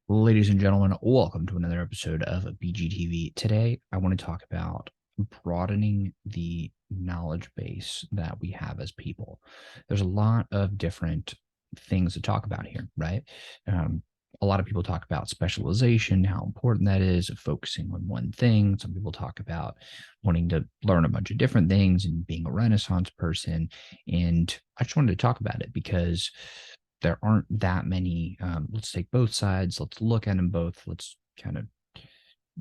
Ladies and gentlemen, welcome to another episode of BGTV. Today, I want to talk about broadening the knowledge base that we have as people. There's a lot of different things to talk about here, right? A lot of people talk about specialization, how important that is, of focusing on one thing. Some people talk about wanting to learn a bunch of different things and being a Renaissance person. And I just wanted to talk about it because there aren't that many. Let's take both sides. Let's look at them both. Let's kind of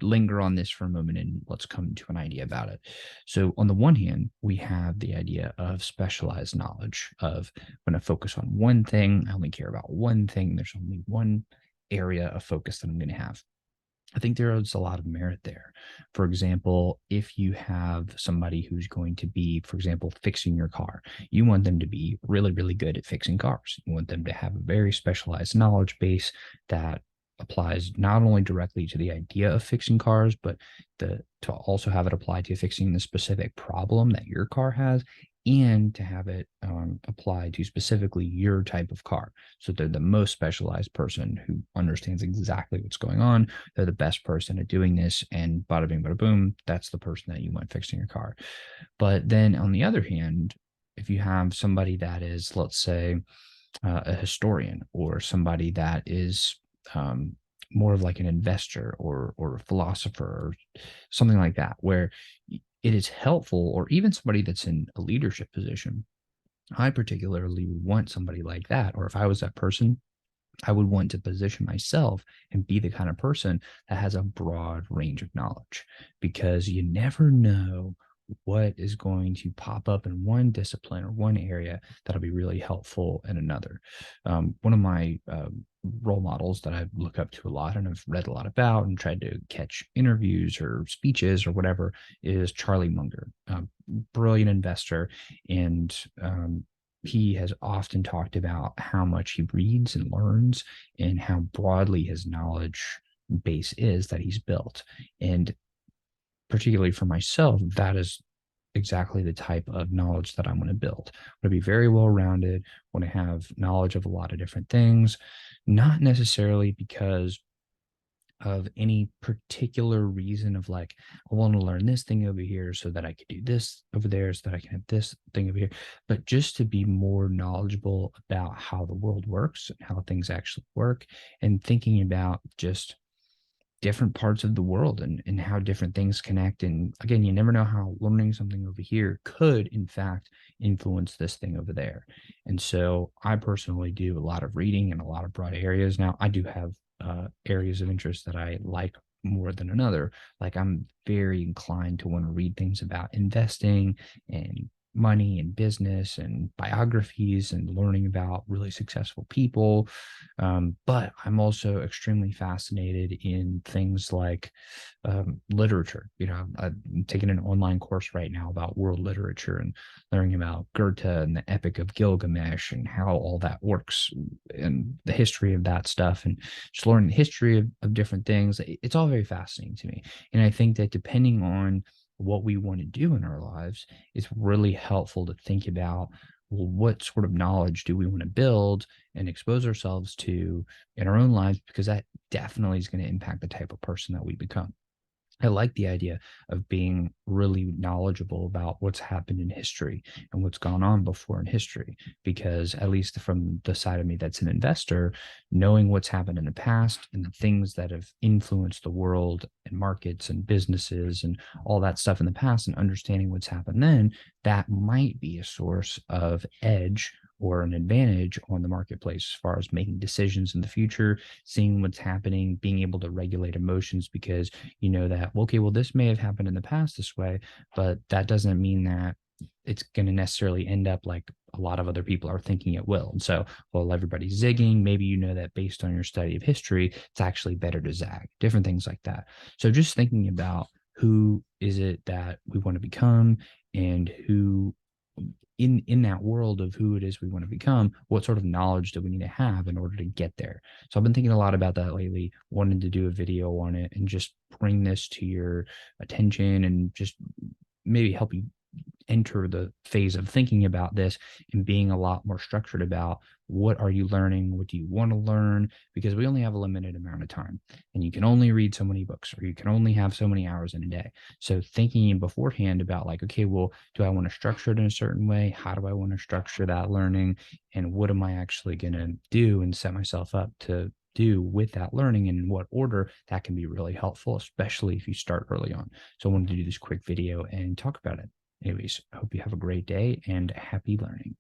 linger on this for a moment and let's come to an idea about it. So, on the one hand, we have the idea of specialized knowledge of I'm going to focus on one thing. I only care about one thing. There's only one area of focus that I'm going to have. I think there is a lot of merit there. For example, if you have somebody who's going to be, for example, fixing your car, you want them to be really, really good at fixing cars. You want them to have a very specialized knowledge base that applies not only directly to the idea of fixing cars, but to also have it apply to fixing the specific problem that your car has and to have it apply to specifically your type of car. So they're the most specialized person who understands exactly what's going on. They're the best person at doing this, and bada bing, bada boom, that's the person that you want fixing your car. But then on the other hand, if you have somebody that is, let's say, a historian or somebody that is more of like an investor or a philosopher or something like that, where it is helpful, or even somebody that's in a leadership position. I particularly would want somebody like that, or if I was that person, I would want to position myself and be the kind of person that has a broad range of knowledge, because you never know what is going to pop up in one discipline or one area that'll be really helpful in another. One of my role models that I look up to a lot and I've read a lot about and tried to catch interviews or speeches or whatever is Charlie Munger, brilliant investor. And he has often talked about how much he reads and learns and how broadly his knowledge base is that he's built. And particularly for myself, that is exactly the type of knowledge that I'm going to build. I want to be very well rounded, want to have knowledge of a lot of different things, not necessarily because of any particular reason of like, I want to learn this thing over here so that I could do this over there, so that I can have this thing over here, but just to be more knowledgeable about how the world works and how things actually work, and thinking about just different parts of the world and how different things connect. And again, you never know how learning something over here could, in fact, influence this thing over there. And so I personally do a lot of reading in a lot of broad areas. Now, I do have areas of interest that I like more than another. Like I'm very inclined to want to read things about investing and money and business and biographies and learning about really successful people. But I'm also extremely fascinated in things like literature. I'm taking an online course right now about world literature and learning about Goethe and the Epic of Gilgamesh and how all that works and the history of that stuff, and just learning the history of different things. It's all very fascinating to me. And I think that depending on what we want to do in our lives, it's really helpful to think about, well, what sort of knowledge do we want to build and expose ourselves to in our own lives? Because that definitely is going to impact the type of person that we become. I like the idea of being really knowledgeable about what's happened in history and what's gone on before in history, because at least from the side of me that's an investor, knowing what's happened in the past and the things that have influenced the world and markets and businesses and all that stuff in the past, and understanding what's happened then, that might be a source of edge or an advantage on the marketplace as far as making decisions in the future, seeing what's happening, being able to regulate emotions, because you know that, okay, well, this may have happened in the past this way, but that doesn't mean that it's going to necessarily end up like a lot of other people are thinking it will. And so, while everybody's zigging, maybe you know that based on your study of history, it's actually better to zag, different things like that. So just thinking about who is it that we want to become, and who in that world of who it is we want to become, what sort of knowledge do we need to have in order to get there? So I've been thinking a lot about that lately, wanting to do a video on it and just bring this to your attention and just maybe help you enter the phase of thinking about this and being a lot more structured about What are you learning? What do you want to learn? Because we only have a limited amount of time, and you can only read so many books, or you can only have so many hours in a day. So thinking beforehand about like, okay, well, do I want to structure it in a certain way? How do I want to structure that learning? And what am I actually going to do and set myself up to do with that learning, and in what order? That can be really helpful, especially if you start early on. So I wanted to do this quick video and talk about it. Anyways, I hope you have a great day and happy learning.